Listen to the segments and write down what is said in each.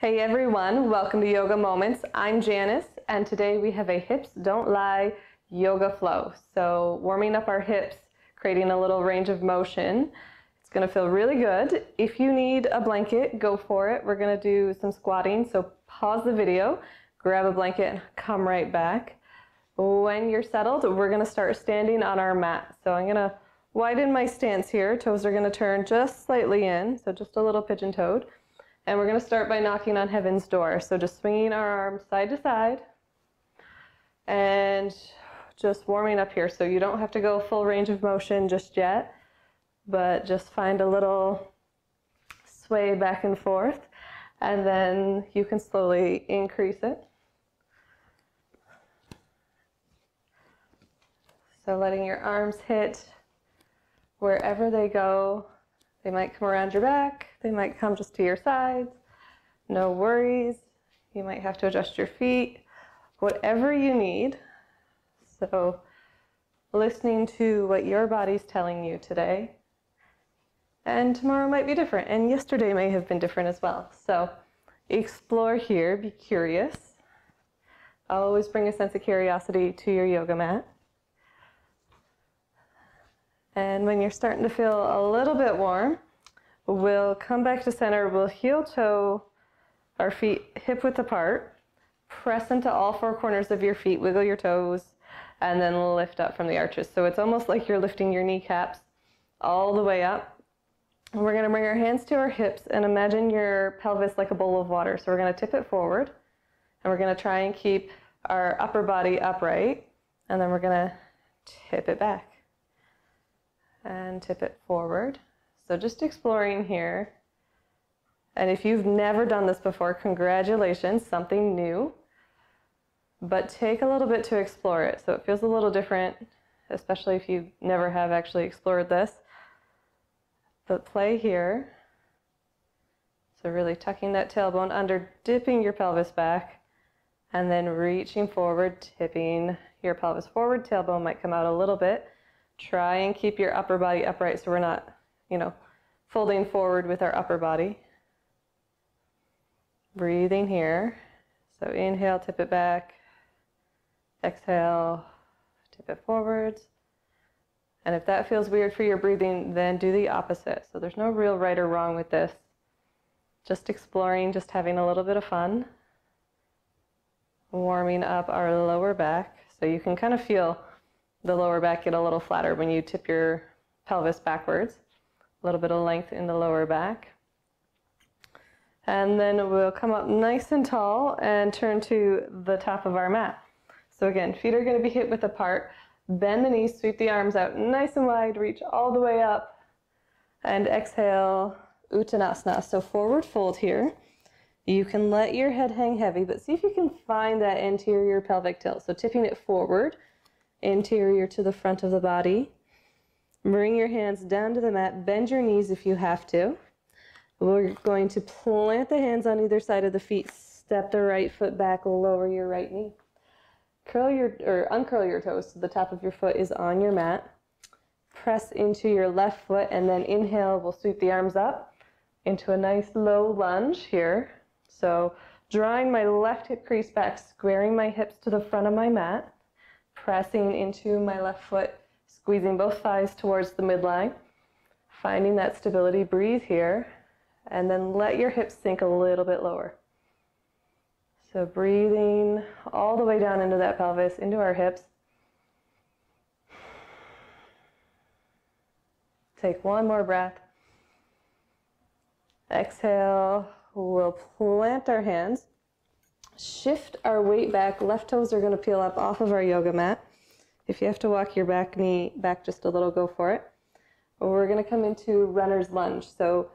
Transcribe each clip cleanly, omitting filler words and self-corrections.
Hey everyone, welcome to Yoga Moments. I'm Janice, and today we have a hips don't lie yoga flow. So warming up our hips, creating a little range of motion. It's going to feel really good. If you need a blanket, go for it. We're going to do some squatting, so pause the video, grab a blanket, and come right back. When you're settled, we're going to start standing on our mat. So I'm going to widen my stance here. Toes are going to turn just slightly in, so just a little pigeon-toed. And we're going to start by knocking on heaven's door. So just swinging our arms side to side and just warming up here. So you don't have to go full range of motion just yet, but just find a little sway back and forth, and then you can slowly increase it. So letting your arms hit wherever they go. They might come around your back, they might come just to your sides, no worries. You might have to adjust your feet, whatever you need. So listening to what your body's telling you today. And tomorrow might be different, and yesterday may have been different as well. So explore here, be curious. Always bring a sense of curiosity to your yoga mat. And when you're starting to feel a little bit warm, we'll come back to center. We'll heel toe our feet hip width apart. Press into all four corners of your feet, wiggle your toes, and then lift up from the arches. So it's almost like you're lifting your kneecaps all the way up. And we're going to bring our hands to our hips and imagine your pelvis like a bowl of water. So we're going to tip it forward, and we're going to try and keep our upper body upright, and then we're going to tip it back and tip it forward. So just exploring here. And if you've never done this before, congratulations, something new. But take a little bit to explore it. So it feels a little different, especially if you never have actually explored this. But play here. So really tucking that tailbone under, dipping your pelvis back, and then reaching forward, tipping your pelvis forward. Tailbone might come out a little bit. Try and keep your upper body upright so we're not, folding forward with our upper body. Breathing here. So inhale, tip it back. Exhale, tip it forwards. And if that feels weird for your breathing, then do the opposite. So there's no real right or wrong with this. Just exploring, just having a little bit of fun. Warming up our lower back. So you can kind of feel the lower back get a little flatter when you tip your pelvis backwards. A little bit of length in the lower back. And then we'll come up nice and tall and turn to the top of our mat. So again, feet are going to be hip width apart. Bend the knees, sweep the arms out nice and wide, reach all the way up, and exhale, Uttanasana. So forward fold here. You can let your head hang heavy, but see if you can find that anterior pelvic tilt. So tipping it forward, interior to the front of the body. Bring your hands down to the mat. Bend your knees if you have to. We're going to plant the hands on either side of the feet. Step the right foot back, lower your right knee. Uncurl your toes so the top of your foot is on your mat. Press into your left foot, and then inhale, we'll sweep the arms up into a nice low lunge here. So drawing my left hip crease back, squaring my hips to the front of my mat. Pressing into my left foot, squeezing both thighs towards the midline. Finding that stability, breathe here, and then let your hips sink a little bit lower. So breathing all the way down into that pelvis, into our hips. Take one more breath. Exhale, we'll plant our hands. Shift our weight back. Left toes are going to peel up off of our yoga mat. If you have to walk your back knee back just a little, go for it. We're going to come into runner's lunge. So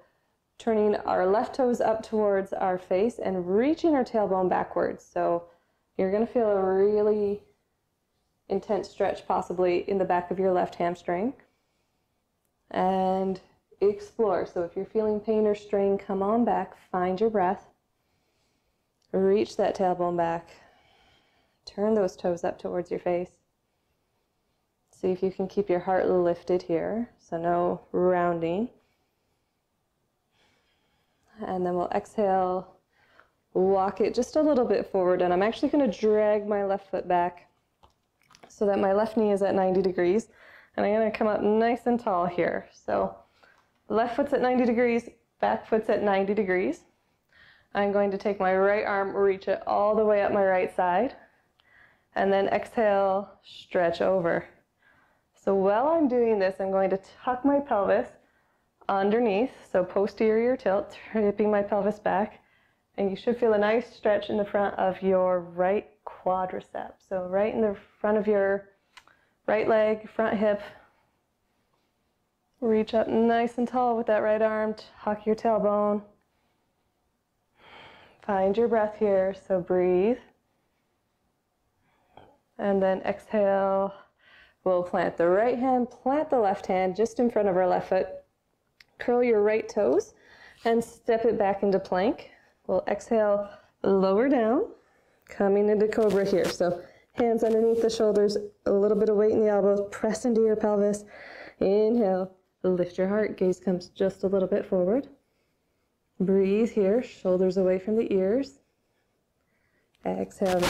turning our left toes up towards our face and reaching our tailbone backwards. So you're going to feel a really intense stretch possibly in the back of your left hamstring. And explore. So if you're feeling pain or strain, come on back, find your breath. Reach that tailbone back. Turn those toes up towards your face. See if you can keep your heart lifted here. So no rounding. And then we'll exhale, walk it just a little bit forward, and I'm actually going to drag my left foot back so that my left knee is at 90 degrees, and I'm going to come up nice and tall here. So left foot's at 90 degrees, back foot's at 90 degrees. I'm going to take my right arm, reach it all the way up my right side, and then exhale, stretch over. So while I'm doing this, I'm going to tuck my pelvis underneath, so posterior tilt, tipping my pelvis back, and you should feel a nice stretch in the front of your right quadricep. So right in the front of your right leg, front hip. Reach up nice and tall with that right arm, tuck your tailbone. Find your breath here, so breathe. And then exhale. We'll plant the right hand, plant the left hand just in front of our left foot. Curl your right toes and step it back into plank. We'll exhale, lower down, coming into cobra here. So hands underneath the shoulders, a little bit of weight in the elbows, press into your pelvis. Inhale, lift your heart, gaze comes just a little bit forward. Breathe here, shoulders away from the ears. Exhale.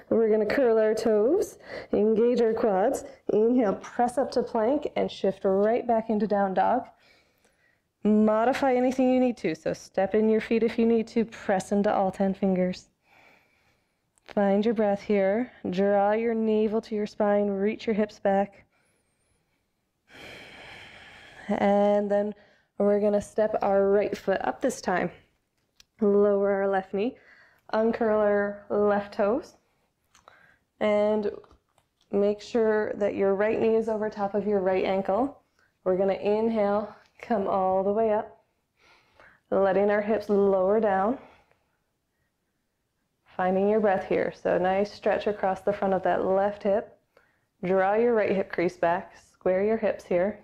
We're going to curl our toes, engage our quads. Inhale, press up to plank and shift right back into down dog. Modify anything you need to. So step in your feet if you need to. Press into all 10 fingers. Find your breath here. Draw your navel to your spine. Reach your hips back. And then we're going to step our right foot up this time. Lower our left knee. Uncurl our left toes. And make sure that your right knee is over top of your right ankle. We're going to inhale, come all the way up, letting our hips lower down. Finding your breath here. So nice stretch across the front of that left hip. Draw your right hip crease back, square your hips here.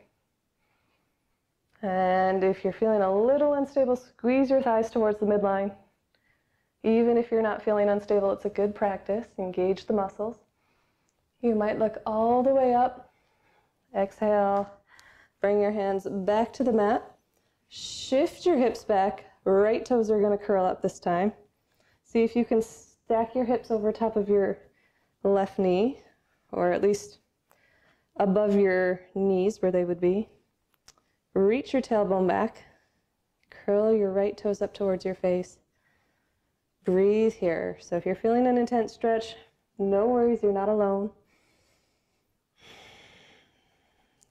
And if you're feeling a little unstable, squeeze your thighs towards the midline. Even if you're not feeling unstable, it's a good practice. Engage the muscles. You might look all the way up. Exhale. Bring your hands back to the mat. Shift your hips back. Right toes are going to curl up this time. See if you can stack your hips over top of your left knee, or at least above your knees where they would be. Reach your tailbone back. Curl your right toes up towards your face. Breathe here. So if you're feeling an intense stretch, no worries, you're not alone.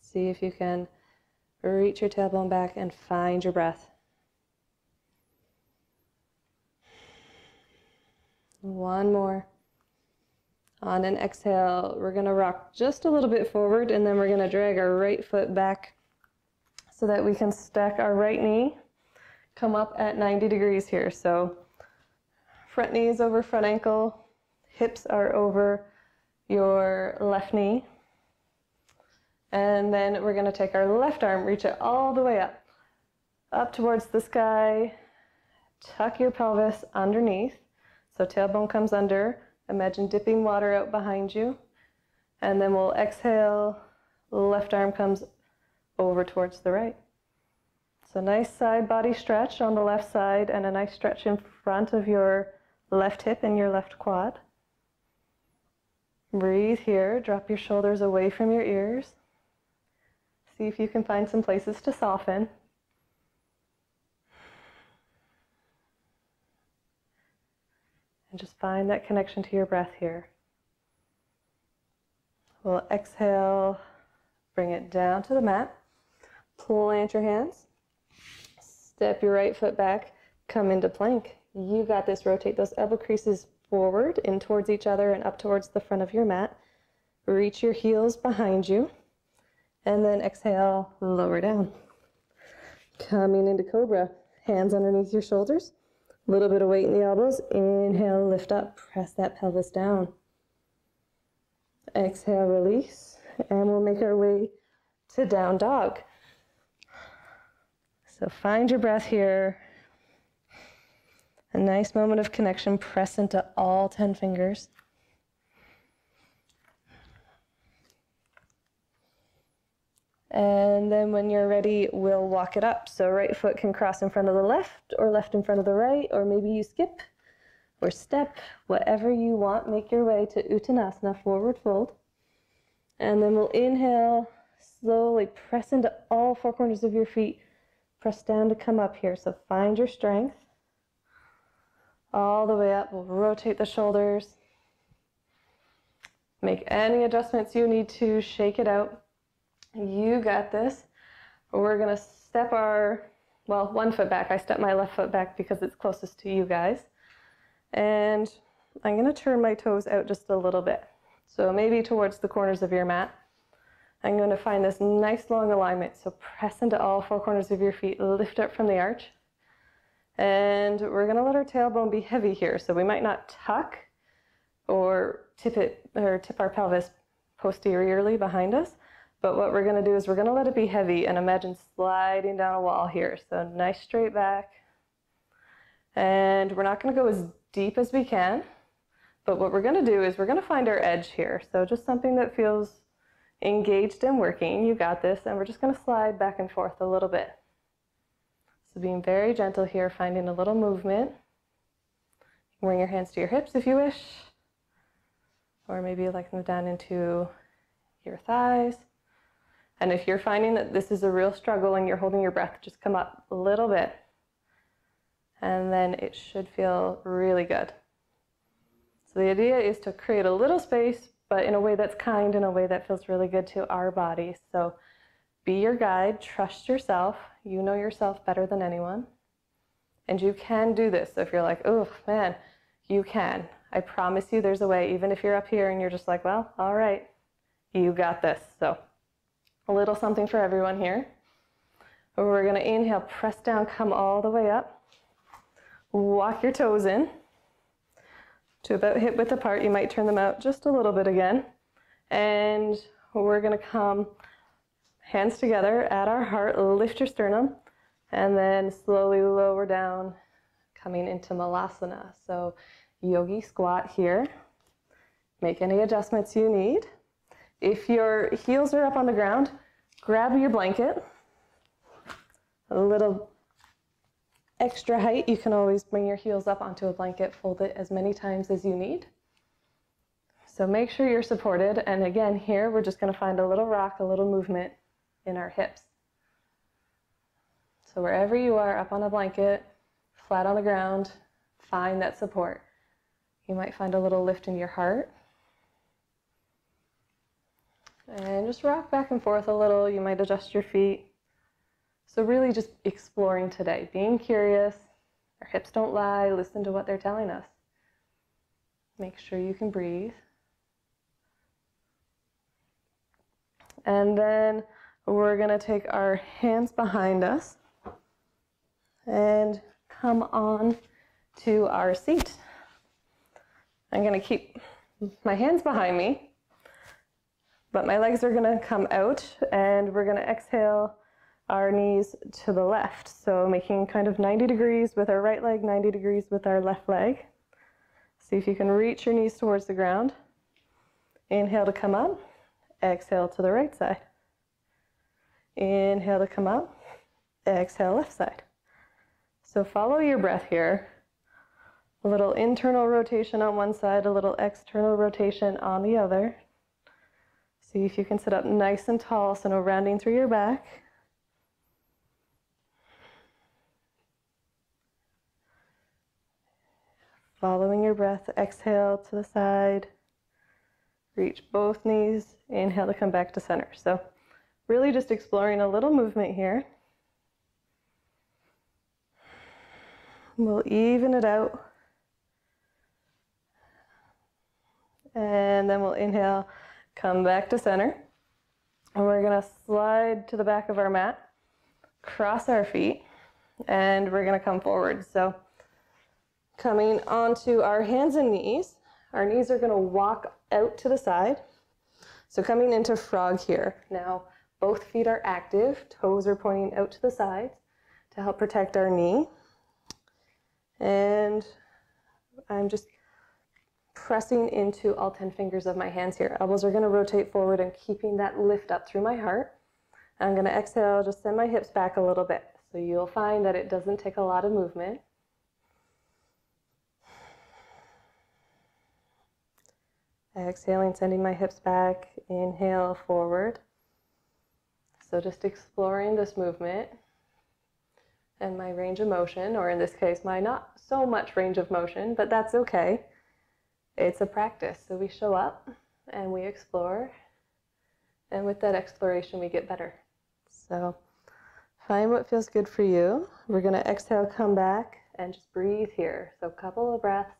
See if you can reach your tailbone back and find your breath. One more. On an exhale, we're going to rock just a little bit forward, and then we're going to drag our right foot back so that we can stack our right knee, come up at 90 degrees here. So front knee is over front ankle, hips are over your left knee. And then we're going to take our left arm, reach it all the way up towards the sky. Tuck your pelvis underneath. So tailbone comes under. Imagine dipping water out behind you. And then we'll exhale, left arm comes over towards the right. So nice side body stretch on the left side and a nice stretch in front of your left hip and your left quad. Breathe here, drop your shoulders away from your ears. See if you can find some places to soften. And just find that connection to your breath here. We'll exhale, bring it down to the mat. Plant your hands. Step your right foot back, come into plank. You got this. Rotate those elbow creases forward in towards each other and up towards the front of your mat. Reach your heels behind you. And then exhale, lower down. Coming into cobra. Hands underneath your shoulders. A little bit of weight in the elbows. Inhale, lift up. Press that pelvis down. Exhale, release. And we'll make our way to down dog. So find your breath here. A nice moment of connection. Press into all 10 fingers. And then when you're ready, we'll walk it up. So right foot can cross in front of the left, or left in front of the right, or maybe you skip or step, whatever you want. Make your way to Uttanasana, forward fold. And then we'll inhale, slowly press into all four corners of your feet. Press down to come up here. So find your strength. All the way up, we'll rotate the shoulders. Make any adjustments you need to, shake it out. You got this. We're gonna step our, well, one foot back. I step my left foot back because it's closest to you guys. And I'm gonna turn my toes out just a little bit. So maybe towards the corners of your mat. I'm gonna find this nice long alignment. So press into all four corners of your feet, lift up from the arch. And we're gonna let our tailbone be heavy here. So we might not tuck or tip our pelvis posteriorly behind us. But what we're gonna do is we're gonna let it be heavy and imagine sliding down a wall here. So nice straight back. And we're not gonna go as deep as we can, but what we're gonna do is we're gonna find our edge here. So just something that feels engaged and working. You got this. And we're just gonna slide back and forth a little bit. So being very gentle here, finding a little movement. You can bring your hands to your hips if you wish, or maybe like them down into your thighs. And if you're finding that this is a real struggle and you're holding your breath, just come up a little bit. And then it should feel really good. So the idea is to create a little space, but in a way that's kind, in a way that feels really good to our body. So be your guide, trust yourself. You know yourself better than anyone. And you can do this. So if you're like, oh man, you can. I promise you there's a way, even if you're up here and you're just like, well, all right, you got this. So a little something for everyone here. We're gonna inhale, press down, come all the way up. Walk your toes in to about hip width apart. You might turn them out just a little bit again. And we're gonna come hands together at our heart, lift your sternum, and then slowly lower down, coming into Malasana. So yogi squat here. Make any adjustments you need. If your heels are up on the ground, grab your blanket. A little extra height, you can always bring your heels up onto a blanket, fold it as many times as you need. So make sure you're supported. And again, here, we're just gonna find a little rock, a little movement in our hips. So wherever you are, up on a blanket, flat on the ground, find that support. You might find a little lift in your heart. And just rock back and forth a little. You might adjust your feet. So really just exploring today, being curious. Our hips don't lie. Listen to what they're telling us. Make sure you can breathe. And then we're going to take our hands behind us and come on to our seat. I'm going to keep my hands behind me, but my legs are going to come out, and we're going to exhale our knees to the left. So making kind of 90 degrees with our right leg, 90 degrees with our left leg. See if you can reach your knees towards the ground. Inhale to come up, exhale to the right side. Inhale to come up, exhale left side. So follow your breath here. A little internal rotation on one side, a little external rotation on the other. See if you can sit up nice and tall, so no rounding through your back. Following your breath, exhale to the side. Reach both knees, inhale to come back to center. So really just exploring a little movement here. We'll even it out. And then we'll inhale, come back to center. And we're gonna slide to the back of our mat, cross our feet, and we're gonna come forward. So coming onto our hands and knees, our knees are gonna walk out to the side. So coming into frog here. Now, both feet are active, toes are pointing out to the sides to help protect our knee. And I'm just pressing into all 10 fingers of my hands here. Elbows are gonna rotate forward and keeping that lift up through my heart. I'm going to exhale, just send my hips back a little bit. So you'll find that it doesn't take a lot of movement. Exhaling, sending my hips back. Inhale, forward. So just exploring this movement and my range of motion, or in this case, my not so much range of motion, but that's okay. It's a practice. So we show up and we explore. And with that exploration, we get better. So find what feels good for you. We're going to exhale, come back, and just breathe here. So a couple of breaths.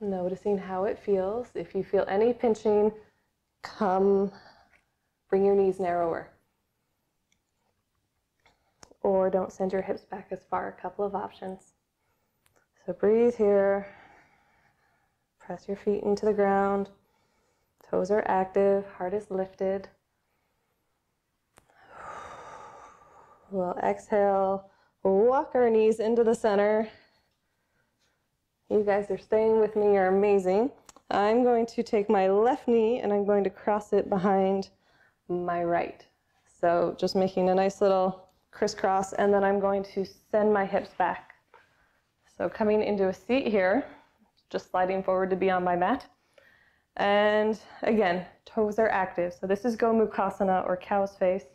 Noticing how it feels. If you feel any pinching, bring your knees narrower. Or don't send your hips back as far. A couple of options. So breathe here. Press your feet into the ground. Toes are active. Heart is lifted. We'll exhale. Walk our knees into the center. You guys are staying with me. You're amazing. I'm going to take my left knee and I'm going to cross it behind my right. So just making a nice little crisscross, and then I'm going to send my hips back. So coming into a seat here, just sliding forward to be on my mat. And again, toes are active. So this is Gomukhasana, or cow's face.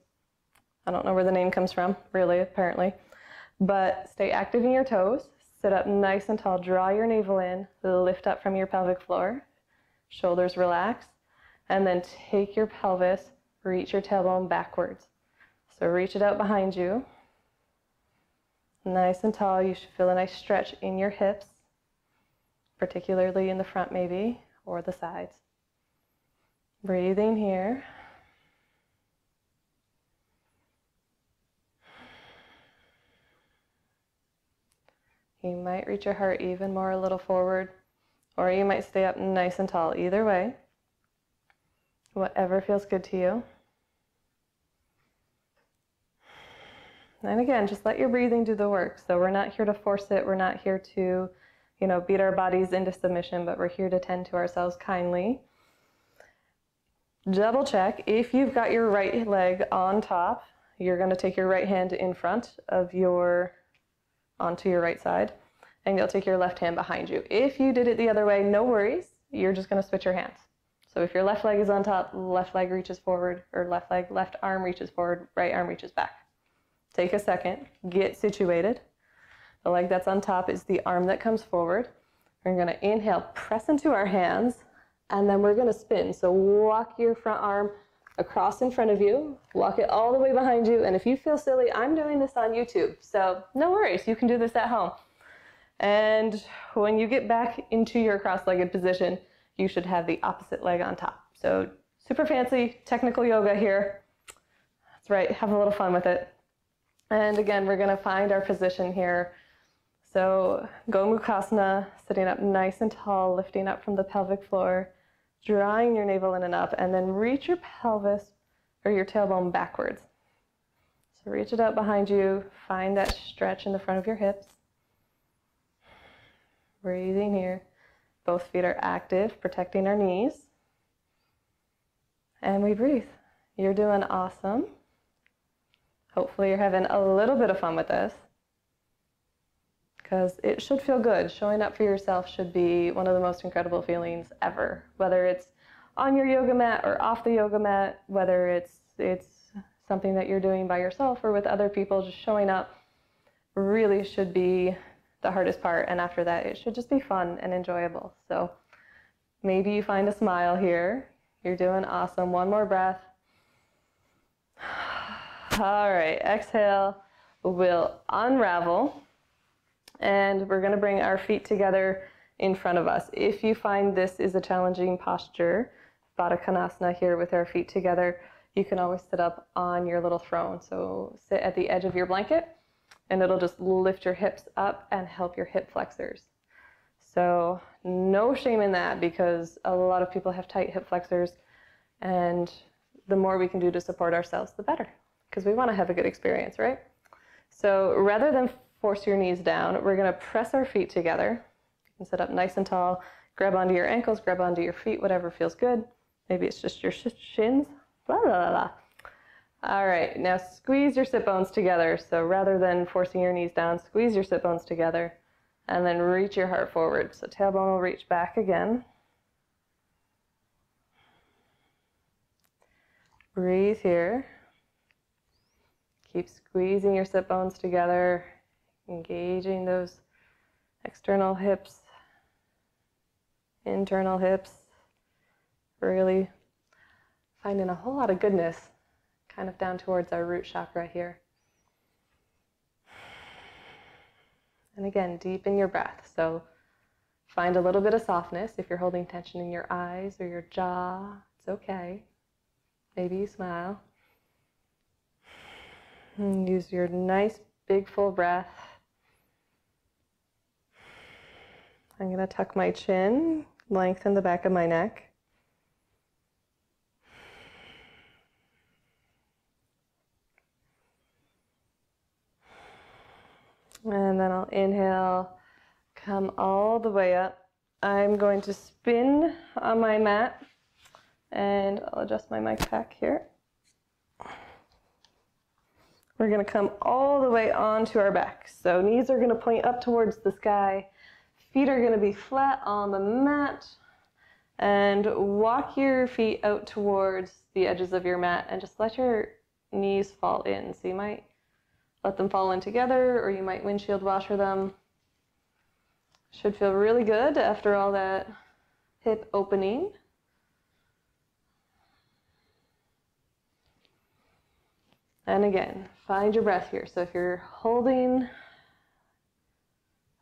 I don't know where the name comes from, really, apparently. But stay active in your toes. Sit up nice and tall. Draw your navel in. Lift up from your pelvic floor. Shoulders relax. And then take your pelvis, reach your tailbone backwards. So reach it out behind you. Nice and tall. You should feel a nice stretch in your hips, particularly in the front maybe, or the sides. Breathing here. You might reach your heart even more a little forward, or you might stay up nice and tall. Either way, whatever feels good to you. And again, just let your breathing do the work. So we're not here to force it. We're not here to, beat our bodies into submission, but we're here to tend to ourselves kindly. Double check. If you've got your right leg on top, you're going to take your right hand in front of onto your right side, and you'll take your left hand behind you. If you did it the other way, no worries. You're just going to switch your hands. So if your left leg is on top, left leg reaches forward, or left arm reaches forward, right arm reaches back. Take a second, get situated. The leg that's on top is the arm that comes forward. We're going to inhale, press into our hands, and then we're going to spin. So walk your front arm across in front of you, walk it all the way behind you, and if you feel silly, I'm doing this on YouTube, so no worries, you can do this at home. And when you get back into your cross-legged position, you should have the opposite leg on top. So super fancy technical yoga here. That's right, have a little fun with it. And again, we're going to find our position here. So Gomukhasana, sitting up nice and tall, lifting up from the pelvic floor, drawing your navel in and up, and then reach your pelvis or your tailbone backwards. So reach it out behind you, find that stretch in the front of your hips. Breathing here. Both feet are active, protecting our knees. And we breathe. You're doing awesome. Hopefully you're having a little bit of fun with this, because it should feel good. Showing up for yourself should be one of the most incredible feelings ever, whether it's on your yoga mat or off the yoga mat, whether it's something that you're doing by yourself or with other people. Just showing up really should be the hardest part, and after that it should just be fun and enjoyable. So maybe you find a smile here. You're doing awesome. One more breath. All right, exhale. We'll unravel. And we're going to bring our feet together in front of us. If you find this is a challenging posture, Baddha Konasana here with our feet together, you can always sit up on your little throne. So sit at the edge of your blanket, and it'll just lift your hips up and help your hip flexors. So no shame in that, because a lot of people have tight hip flexors, and the more we can do to support ourselves, the better, because we want to have a good experience, right? So rather than force your knees down, we're going to press our feet together. You can sit up nice and tall, grab onto your ankles, grab onto your feet, whatever feels good. Maybe it's just your shins. Blah, blah, blah, All right, now squeeze your sit bones together. So rather than forcing your knees down, squeeze your sit bones together and then reach your heart forward. So tailbone will reach back again. Breathe here. Keep squeezing your sit bones together, engaging those external hips, internal hips, really finding a whole lot of goodness kind of down towards our root chakra here. And again, deepen your breath. So find a little bit of softness. If you're holding tension in your eyes or your jaw, it's okay. Maybe you smile. And use your nice big full breath. I'm going to tuck my chin, lengthen the back of my neck. And then I'll inhale, come all the way up. I'm going to spin on my mat, and I'll adjust my mic pack here. We're going to come all the way onto our back. So knees are going to point up towards the sky. Feet are going to be flat on the mat. And walk your feet out towards the edges of your mat and just let your knees fall in. So you might let them fall in together, or you might windshield washer them. Should feel really good after all that hip opening. And again, find your breath here. So if you're holding,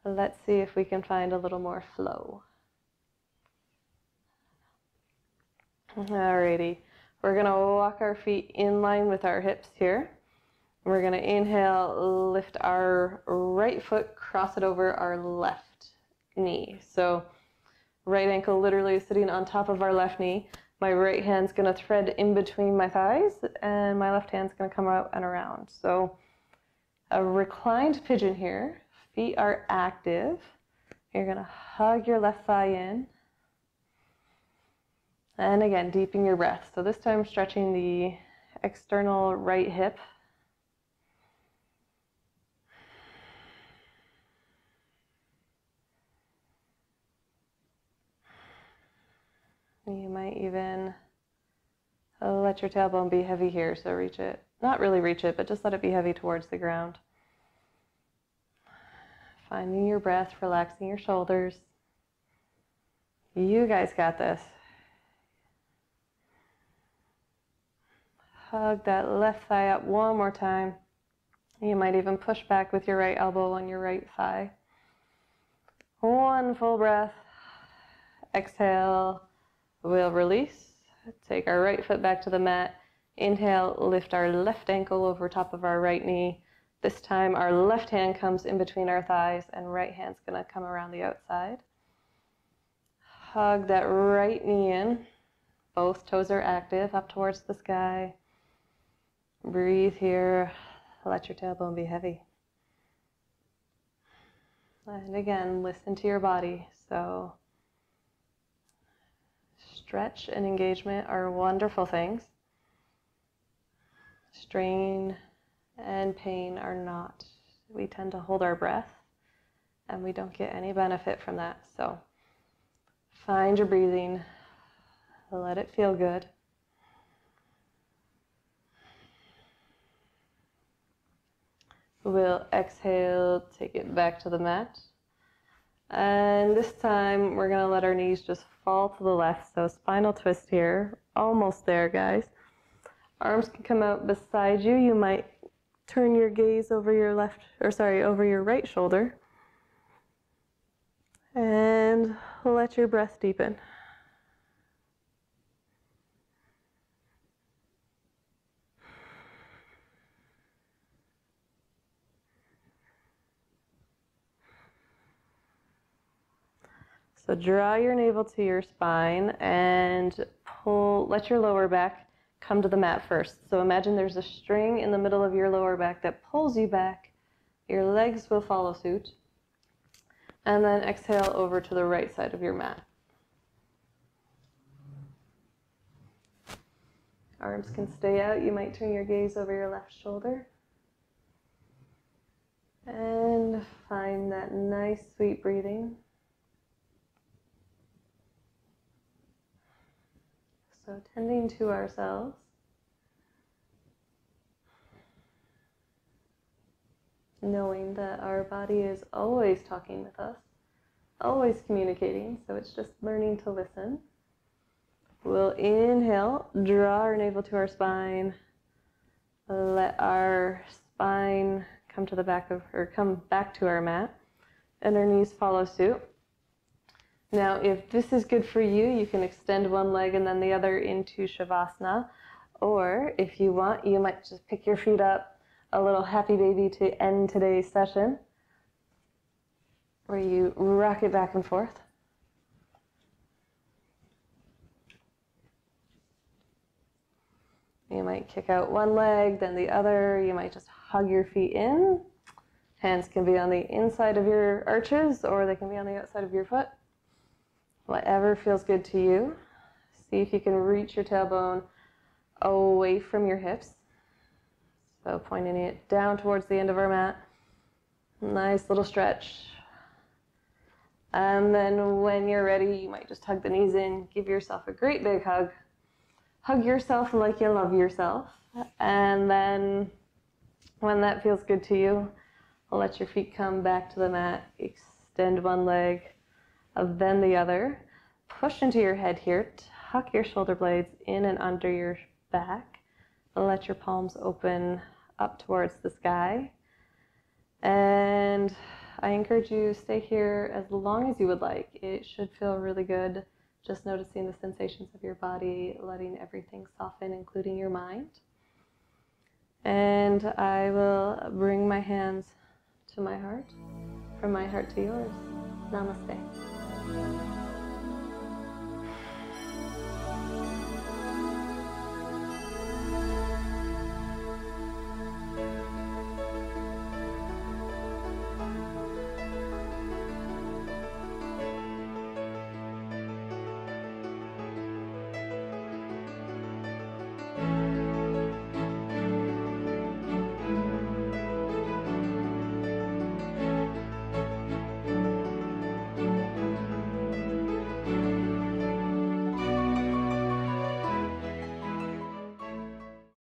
let's see if we can find a little more flow. Alrighty, we're gonna walk our feet in line with our hips here. We're going to inhale, lift our right foot, cross it over our left knee. So right ankle literally is sitting on top of our left knee. My right hand's going to thread in between my thighs, and my left hand's going to come out and around. So a reclined pigeon here. Feet are active. You're going to hug your left thigh in. And again, deepen your breath. So this time stretching the external right hip. You might even let your tailbone be heavy here, so reach it. Not really reach it, but just let it be heavy towards the ground. Finding your breath, relaxing your shoulders. You guys got this. Hug that left thigh up one more time. You might even push back with your right elbow on your right thigh. One full breath. Exhale. We'll release. Take our right foot back to the mat. Inhale, lift our left ankle over top of our right knee. This time our left hand comes in between our thighs and right hand's gonna come around the outside. Hug that right knee in. Both toes are active, up towards the sky. Breathe here. Let your tailbone be heavy. And again, listen to your body. So stretch and engagement are wonderful things. Strain and pain are not. We tend to hold our breath and we don't get any benefit from that. So find your breathing. Let it feel good. We'll exhale, take it back to the mat. And this time we're gonna let our knees just fall to the left. So spinal twist here, almost there, guys. Arms can come out beside you. You might turn your gaze over your over your right shoulder. And let your breath deepen. So draw your navel to your spine and let your lower back come to the mat first. So imagine there's a string in the middle of your lower back that pulls you back. Your legs will follow suit. And then exhale over to the right side of your mat. Arms can stay out. You might turn your gaze over your left shoulder. And find that nice, sweet breathing. So tending to ourselves. Knowing that our body is always talking with us, always communicating, so it's just learning to listen. We'll inhale, draw our navel to our spine, let our spine come to the back of, or come back to our mat, and our knees follow suit. Now, if this is good for you, you can extend one leg and then the other into Shavasana, or if you want, you might just pick your feet up, a little happy baby to end today's session, where you rock it back and forth. You might kick out one leg, then the other. You might just hug your feet in. Hands can be on the inside of your arches, or they can be on the outside of your foot. Whatever feels good to you. See if you can reach your tailbone away from your hips. So pointing it down towards the end of our mat. Nice little stretch. And then when you're ready, you might just hug the knees in, give yourself a great big hug. Hug yourself like you love yourself. And then when that feels good to you, let your feet come back to the mat. Extend one leg, then the other. Push into your head here. Tuck your shoulder blades in and under your back. Let your palms open up towards the sky. And I encourage you to stay here as long as you would like. It should feel really good. Just noticing the sensations of your body, letting everything soften, including your mind. And I will bring my hands to my heart, from my heart to yours. Namaste.